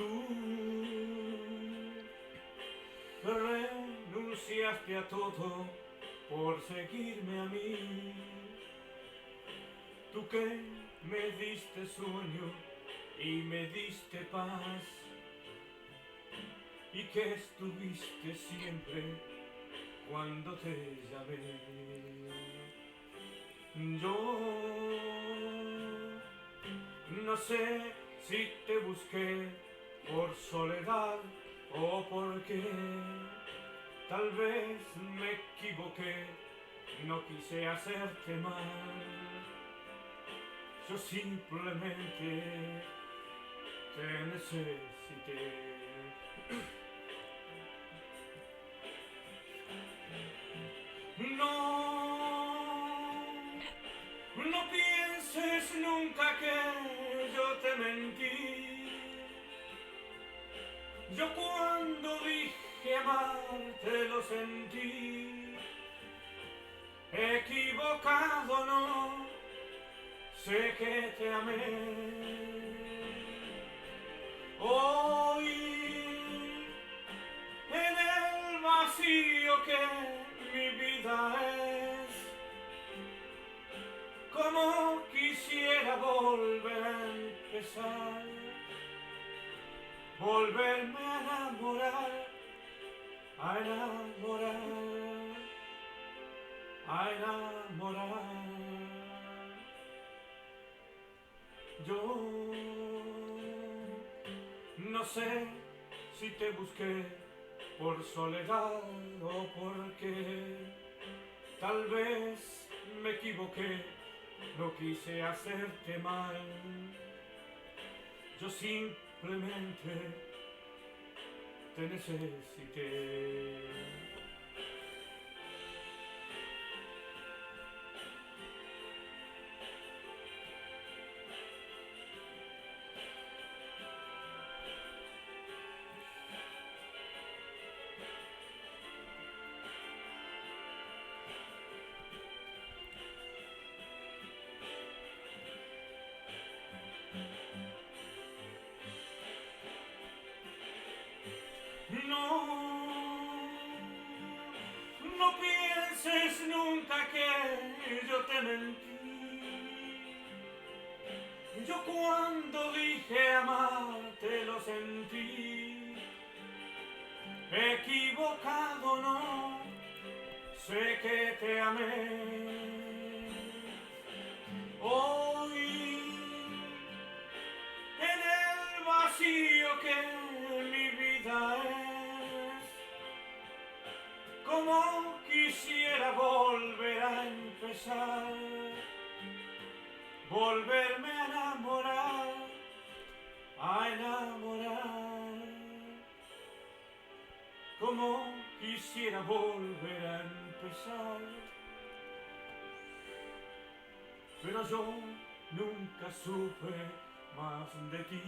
Tú renunciaste a todo por seguirme a mí. Tú que me diste sueño y me diste paz, y que estuviste siempre cuando te llamé. Yo no sé si te busqué por soledad o porque tal vez me equivoqué, no quise hacerte mal. Yo simplemente te necesité. No pienses nunca que yo te mentí. Yo cuando dije amarte lo sentí. Equivocado no, sé que te amé. Hoy, en el vacío que mi vida es, como quisiera volver a empezar, volverme a enamorar, a enamorar, a enamorar. Yo no sé si te busqué por soledad o porque tal vez me equivoqué, no quise hacerte mal. Yo simplemente te necesité. No pienses nunca que yo te mentí. Yo cuando dije amarte lo sentí. Equivocado no, sé que te amé. Hoy, en el vacío que mi vida es, como quisiera volver a empezar, volverme a enamorar, a enamorar. Como quisiera volver a empezar, pero yo nunca supe más de ti.